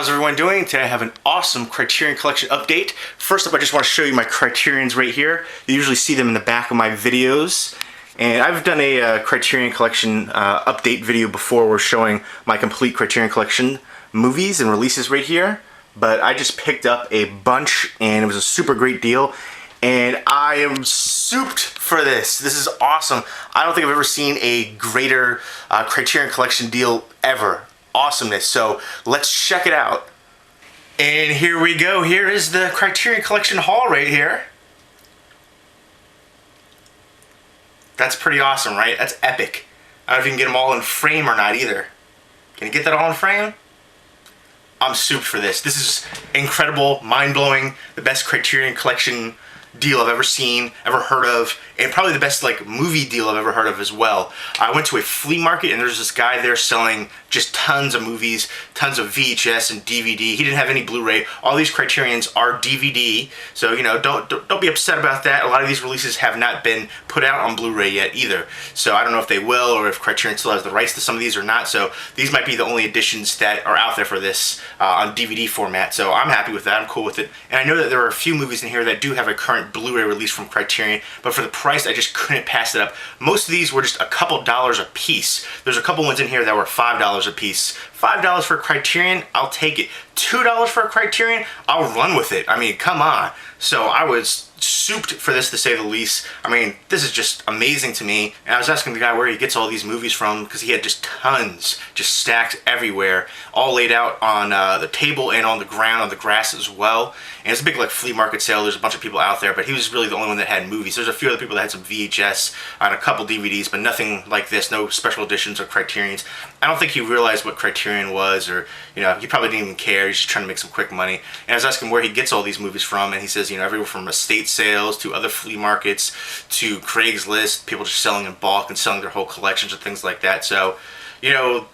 How's everyone doing? Today I have an awesome Criterion Collection update. First up, I just want to show you my Criterions right here. You usually see them in the back of my videos. And I've done a Criterion Collection update video before. We're showing my complete Criterion Collection movies and releases right here. But I just picked up a bunch and it was a super great deal. And I am souped for this. This is awesome. I don't think I've ever seen a greater Criterion Collection deal ever. Awesomeness. So let's check it out. And here we go. Here is the Criterion Collection haul right here. That's pretty awesome, right? That's epic. I don't know if you can get them all in frame or not either. Can you get that all in frame? I'm souped for this. This is incredible, mind-blowing, the best Criterion Collection deal I've ever seen, ever heard of, and probably the best like movie deal I've ever heard of as well. I went to a flea market and there's this guy there selling just tons of movies, tons of VHS and DVD. He didn't have any Blu-ray. All these Criterions are DVD, so you know, don't be upset about that. A lot of these releases have not been put out on Blu-ray yet either. So I don't know if they will or if Criterion still has the rights to some of these or not. So these might be the only editions that are out there for this on DVD format. So I'm happy with that. I'm cool with it. And I know that there are a few movies in here that do have a current Blu-ray release from Criterion, but for the price I just couldn't pass it up. Most of these were just a couple dollars a piece. There's a couple ones in here that were $5 a piece. $5 for a Criterion, I'll take it. $2 for a Criterion, I'll run with it. I mean, come on. So I was souped for this, to say the least. I mean, this is just amazing to me. And I was asking the guy where he gets all these movies from because he had just tons, just stacked everywhere, all laid out on the table and on the ground, on the grass as well. And it's a big like flea market sale. There's a bunch of people out there, but he was really the only one that had movies. There's a few other people that had some VHS and a couple DVDs, but nothing like this, no special editions or Criterions. I don't think he realized what Criterion was, or, you know, he probably didn't even care. He's just trying to make some quick money. And I was asking where he gets all these movies from, and he says, you know, everywhere from estate sales to other flea markets to Craigslist, people just selling in bulk and selling their whole collections and things like that. So, you know,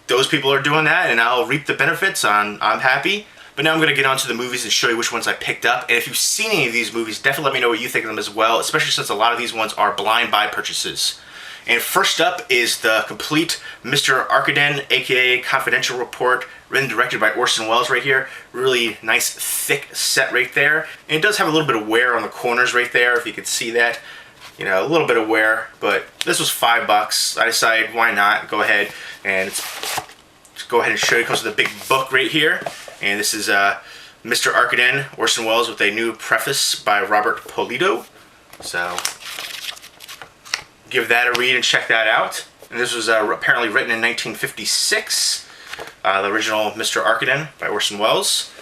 those people are doing that, and I'll reap the benefits. I'm happy. But now I'm going to get on to the movies and show you which ones I picked up. And if you've seen any of these movies, definitely let me know what you think of them as well, especially since a lot of these ones are blind buy purchases. And first up is the complete Mr. Arkadin, aka Confidential Report, written and directed by Orson Welles right here. Really nice, thick set right there. And it does have a little bit of wear on the corners right there, if you can see that. You know, a little bit of wear, but this was $5. I decided, why not? Go ahead and just go ahead and show you. It comes with a big book right here. And this is Mr. Arkadin, Orson Welles, with a new preface by Robert Polito. So give that a read and check that out. And this was apparently written in 1956, the original Mr. Arkadin by Orson Welles.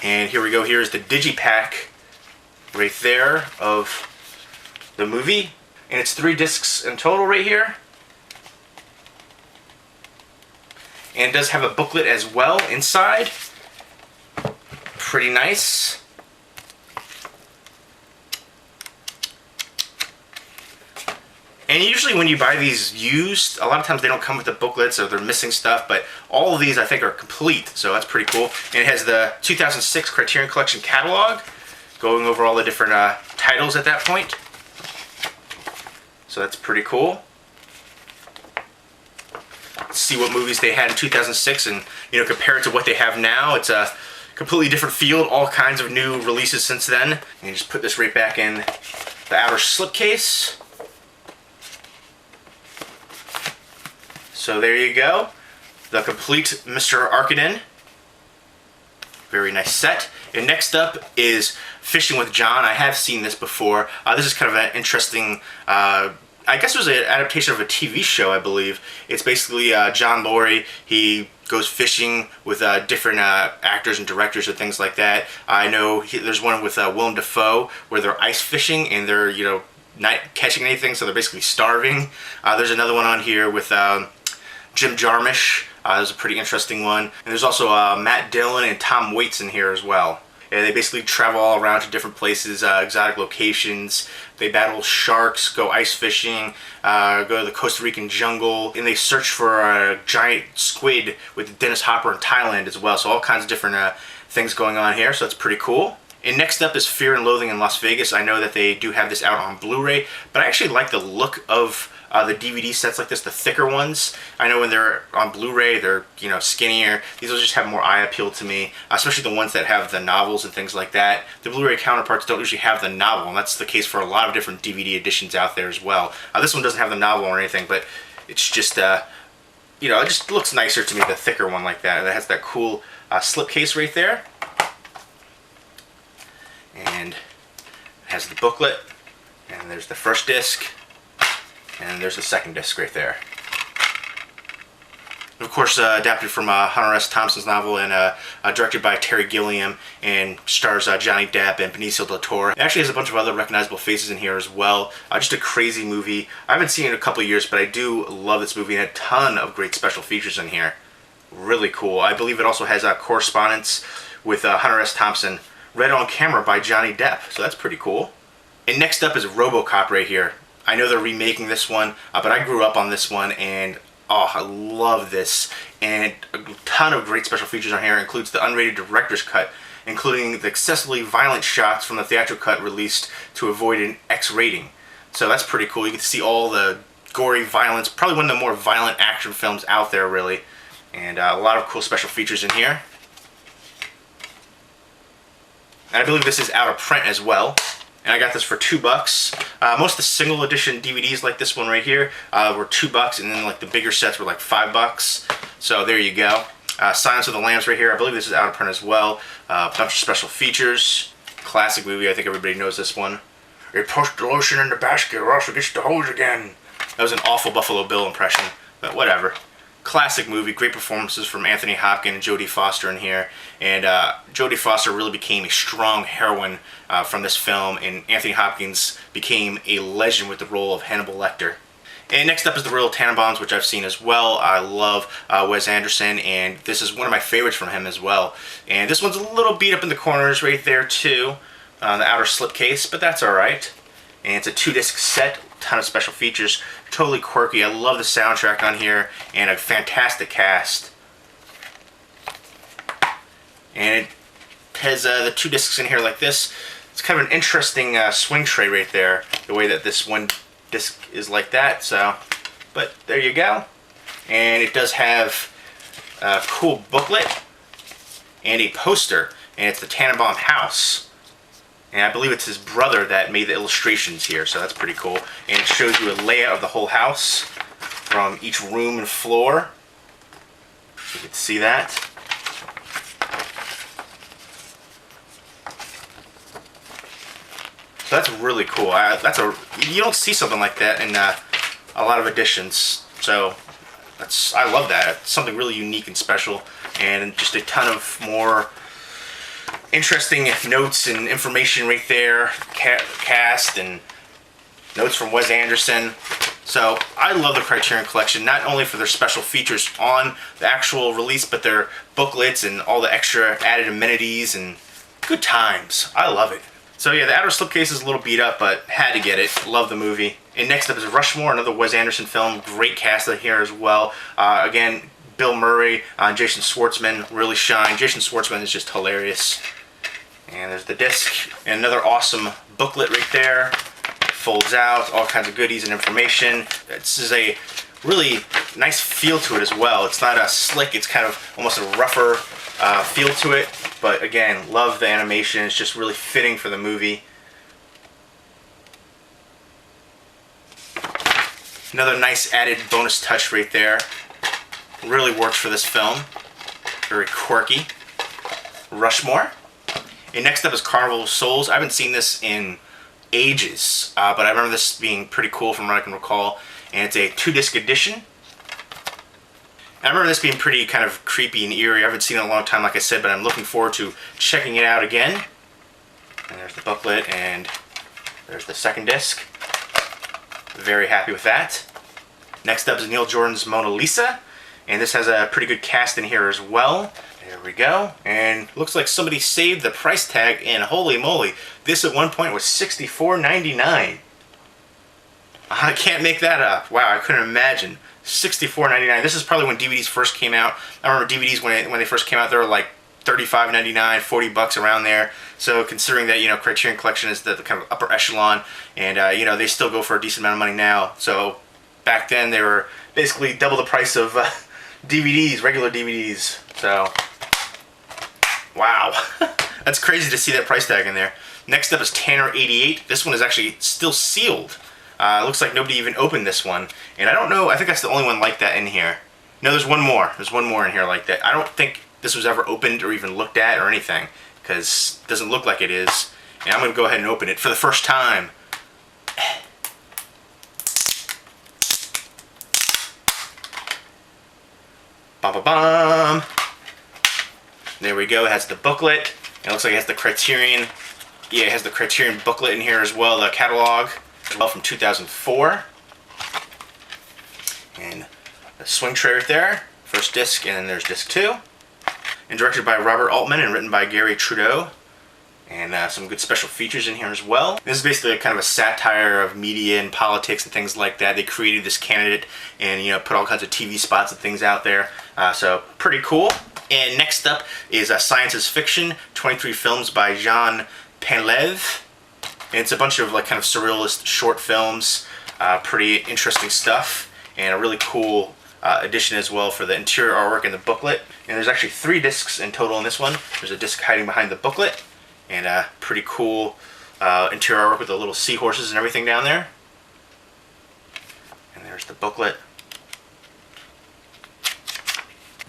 And here we go. Here's the digipack right there of the movie. And it's 3 discs in total right here. And it does have a booklet as well inside. Pretty nice. And usually when you buy these used, a lot of times they don't come with the booklets or they're missing stuff, but all of these I think are complete, so that's pretty cool. And it has the 2006 Criterion Collection catalog, going over all the different titles at that point. So that's pretty cool. Let's see what movies they had in 2006 and, you know, compare it to what they have now. It's a completely different field, all kinds of new releases since then. And you just put this right back in the outer slipcase. So there you go, the complete Mr. Arkadin. Very nice set. And next up is Fishing with John. I have seen this before. This is kind of an interesting, I guess it was an adaptation of a TV show, I believe. It's basically John Laurie. He goes fishing with different actors and directors and things like that. I know there's one with Willem Dafoe where they're ice fishing and they're, you know, not catching anything, so they're basically starving. There's another one on here with Jim Jarmusch. That was a pretty interesting one. And there's also Matt Dillon and Tom Waits in here as well. And they basically travel all around to different places, exotic locations. They battle sharks, go ice fishing, go to the Costa Rican jungle, and they search for a giant squid with Dennis Hopper in Thailand as well. So all kinds of different things going on here, so that's pretty cool. And next up is Fear and Loathing in Las Vegas. I know that they do have this out on Blu-ray, but I actually like the look of the DVD sets like this, the thicker ones. I know when they're on Blu-ray, they're, you know, skinnier. These will just have more eye appeal to me, especially the ones that have the novels and things like that. The Blu-ray counterparts don't usually have the novel, and that's the case for a lot of different DVD editions out there as well. This one doesn't have the novel or anything, but it's just, you know, it just looks nicer to me, the thicker one like that. And it has that cool slipcase right there. And it has the booklet. And there's the first disc. And there's the second disc right there. Of course, adapted from Hunter S. Thompson's novel and directed by Terry Gilliam and stars Johnny Depp and Benicio del Toro. It actually has a bunch of other recognizable faces in here as well. Just a crazy movie. I haven't seen it in a couple of years, but I do love this movie and a ton of great special features in here. Really cool. I believe it also has correspondence with Hunter S. Thompson, read on camera by Johnny Depp, so that's pretty cool. And next up is Robocop right here. I know they're remaking this one, but I grew up on this one, and oh, I love this. And a ton of great special features on here. It includes the unrated director's cut, including the excessively violent shots from the theatrical cut released to avoid an X rating. So that's pretty cool. You get to see all the gory violence, probably one of the more violent action films out there, really. And a lot of cool special features in here. And I believe this is out of print as well. And I got this for $2. Most of the single edition DVDs like this one right here were $2, and then like the bigger sets were like $5. So there you go. Silence of the Lambs right here. I believe this is out of print as well. A bunch of special features. Classic movie. I think everybody knows this one. You push the lotion in the basket or else it gets the hose again. That was an awful Buffalo Bill impression, but whatever. Classic movie, great performances from Anthony Hopkins and Jodie Foster in here. And Jodie Foster really became a strong heroine from this film, and Anthony Hopkins became a legend with the role of Hannibal Lecter. And next up is the Royal Tenenbaums, which I've seen as well. I love Wes Anderson, and this is one of my favorites from him as well. And this one's a little beat up in the corners right there too, the outer slipcase, but that's alright. And it's a 2-disc set, ton of special features, totally quirky. I love the soundtrack on here, and a fantastic cast. And it has the 2 discs in here like this. It's kind of an interesting swing tray right there, the way that this one disc is like that. So, but there you go. And it does have a cool booklet and a poster, and it's the Tenenbaum house. And I believe it's his brother that made the illustrations here, so that's pretty cool. And it shows you a layout of the whole house from each room and floor. You can see that. So that's really cool. You don't see something like that in a lot of editions. So I love that. It's something really unique and special, and just a ton of more interesting notes and information right there, cast and notes from Wes Anderson. So I love the Criterion Collection, not only for their special features on the actual release, but their booklets and all the extra added amenities and good times. I love it. So yeah, the outer slipcase is a little beat up, but had to get it. Love the movie. And next up is Rushmore, another Wes Anderson film. Great cast in here as well. Again, Bill Murray, Jason Schwartzman really shine. Jason Schwartzman is just hilarious. And there's the disc, and another awesome booklet right there. Folds out, all kinds of goodies and information. This is a really nice feel to it as well. It's not a slick, it's kind of almost a rougher feel to it. But again, love the animation. It's just really fitting for the movie. Another nice added bonus touch right there. Really works for this film. Very quirky. Rushmore. And next up is Carnival of Souls. I haven't seen this in ages, but I remember this being pretty cool from what I can recall. And it's a 2-disc edition. I remember this being pretty kind of creepy and eerie. I haven't seen it in a long time, like I said, but I'm looking forward to checking it out again. And there's the booklet, and there's the second disc. Very happy with that. Next up is Neil Jordan's Mona Lisa, and this has a pretty good cast in here as well. There we go. And looks like somebody saved the price tag, and holy moly, this at one point was $64.99. I can't make that up. Wow, I couldn't imagine. $64.99. This is probably when DVDs first came out. I remember DVDs when they first came out, they were like $35.99, $40 around there. So considering that, you know, Criterion Collection is the kind of upper echelon, and you know, they still go for a decent amount of money now. So back then they were basically double the price of DVDs, regular DVDs. So, wow. That's crazy to see that price tag in there. Next up is Tanner 88. This one is actually still sealed. It looks like nobody even opened this one. And I don't know, I think that's the only one like that in here. No, there's one more. There's one more in here like that. I don't think this was ever opened or even looked at or anything, because it doesn't look like it is. And I'm going to go ahead and open it for the first time. Ba-ba-bum. There we go. It has the booklet. It looks like it has the Criterion. Yeah, it has the Criterion booklet in here as well, the catalog as well from 2004. And the swing tray right there. First disc, and then there's disc 2. And directed by Robert Altman and written by Gary Trudeau. And some good special features in here as well. This is basically kind of a satire of media and politics and things like that. They created this candidate and, you know, put all kinds of TV spots and things out there. So pretty cool. And next up is Science is Fiction, 23 films by Jean Painlevé. And it's a bunch of like kind of surrealist short films. Pretty interesting stuff. And a really cool edition as well for the interior artwork and the booklet. And there's actually 3 discs in total in this one. There's a disc hiding behind the booklet. And pretty cool interior artwork with the little seahorses and everything down there. And there's the booklet.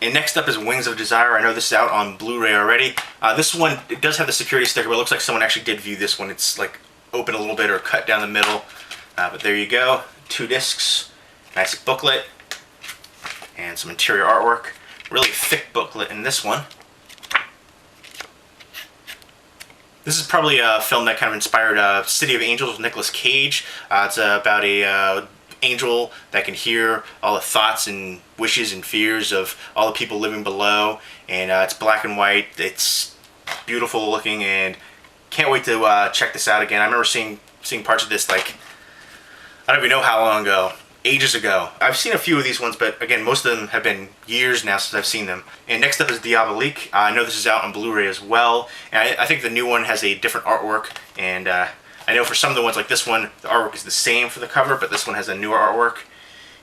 And next up is Wings of Desire. I know this is out on Blu-ray already. This one, it does have the security sticker, but it looks like someone actually did view this one. It's like open a little bit or cut down the middle. But there you go. 2 discs. Nice booklet. And some interior artwork. Really thick booklet in this one. This is probably a film that kind of inspired City of Angels with Nicolas Cage. It's about a angel that can hear all the thoughts and wishes and fears of all the people living below. And it's black and white. It's beautiful looking, and can't wait to check this out again. I remember seeing parts of this, like, I don't even know how long ago. Ages ago. I've seen a few of these ones, but again, most of them have been years now since I've seen them. And next up is Diabolique. I know this is out on Blu-ray as well, and I think the new one has a different artwork, and I know for some of the ones like this one, the artwork is the same for the cover, but this one has a newer artwork.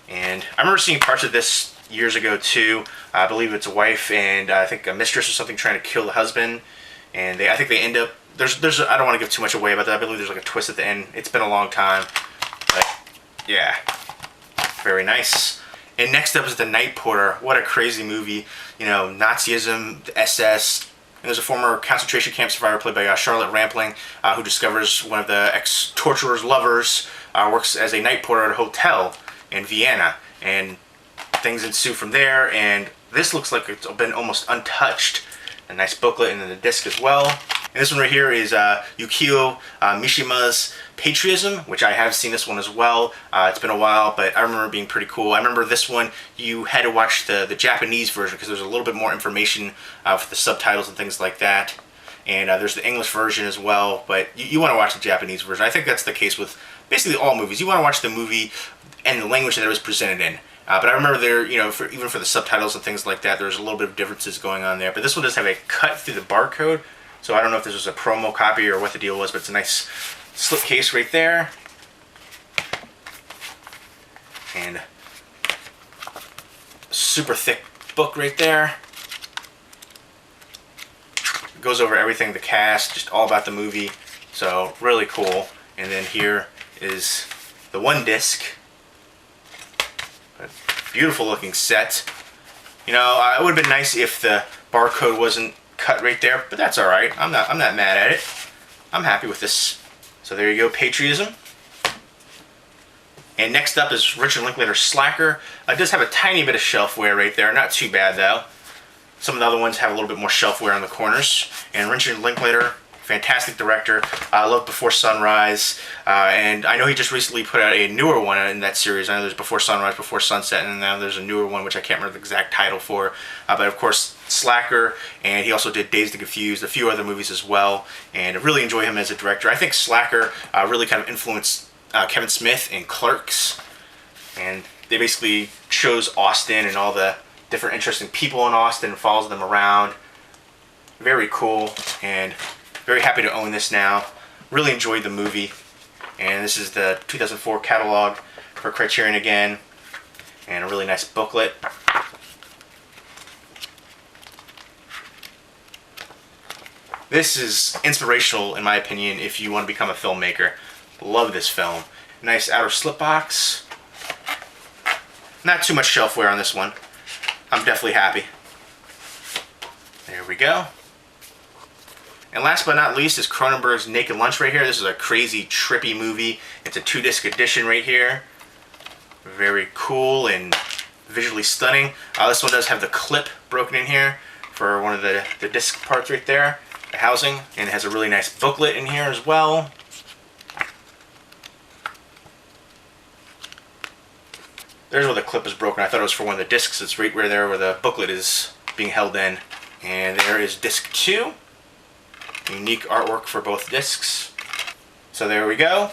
And I remember seeing parts of this years ago too. I believe it's a wife and I think a mistress or something trying to kill the husband, and I think they end up, there's I don't want to give too much away about that. I believe there's like a twist at the end. It's been a long time, but yeah. Very nice. And next up is The Night Porter. What a crazy movie. You know, Nazism, the SS. And there's a former concentration camp survivor played by Charlotte Rampling who discovers one of the ex-torturer's lovers works as a night porter at a hotel in Vienna. And things ensue from there. And this looks like it's been almost untouched. A nice booklet and then the disc as well. And this one right here is Yukio Mishima's Patriotism, which I have seen this one as well. It's been a while, but I remember it being pretty cool. I remember this one, you had to watch the Japanese version because there's a little bit more information for the subtitles and things like that. And there's the English version as well, but you want to watch the Japanese version. I think that's the case with basically all movies. You want to watch the movie and the language that it was presented in. But I remember there, you know, even for the subtitles and things like that, there's a little bit of differences going on there. But this one does have a cut through the barcode. So I don't know if this was a promo copy or what the deal was, but it's a nice slipcase right there. And super thick book right there. It goes over everything, the cast, just all about the movie. So really cool. And then here is the one disc. A beautiful looking set. You know, it would have been nice if the barcode wasn't cut right there, but that's all right. I'm not mad at it. I'm happy with this. So there you go, Patriotism. And next up is Richard Linklater's Slacker. It does have a tiny bit of shelfware right there, not too bad though. Some of the other ones have a little bit more shelfware on the corners. And Richard Linklater, fantastic director. I love Before Sunrise, and I know he just recently put out a newer one in that series. I know there's Before Sunrise, Before Sunset, and now there's a newer one which I can't remember the exact title for. But of course, Slacker, and he also did Dazed and Confused, a few other movies as well, and I really enjoy him as a director. I think Slacker really kind of influenced Kevin Smith in Clerks, and they basically chose Austin and all the different interesting people in Austin and follows them around. Very cool, and very happy to own this now. Really enjoyed the movie, and this is the 2004 catalog. for Criterion again, and a really nice booklet. This is inspirational, in my opinion, if you want to become a filmmaker. Love this film. Nice outer slip box. Not too much shelfware on this one. I'm definitely happy. There we go. And last but not least is Cronenberg's Naked Lunch right here. This is a crazy, trippy movie. It's a 2-disc edition right here. Very cool and visually stunning. This one does have the clip broken in here for one of the disc parts right there, the housing. And it has a really nice booklet in here as well. There's where the clip is broken. I thought it was for one of the discs. It's right where the booklet is being held in. And there is disc 2. Unique artwork for both discs. So there we go.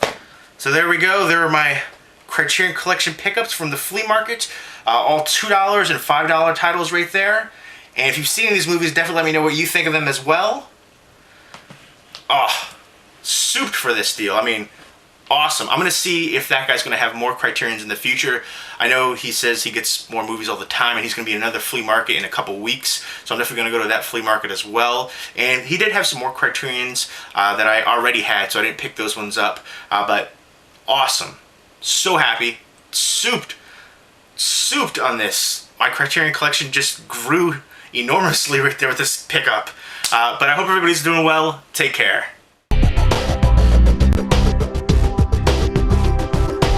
There are my Criterion Collection pickups from the flea market. All $2 and $5 titles right there. And if you've seen these movies, definitely let me know what you think of them as well. Oh, souped for this deal. I mean, awesome. I'm going to see if that guy's going to have more Criterions in the future. I know he says he gets more movies all the time, and he's going to be in another flea market in a couple weeks, so I'm definitely going to go to that flea market as well. And he did have some more Criterions that I already had, so I didn't pick those ones up, but awesome. So happy. Souped on this. My Criterion collection just grew enormously right there with this pickup. But I hope everybody's doing well. Take care.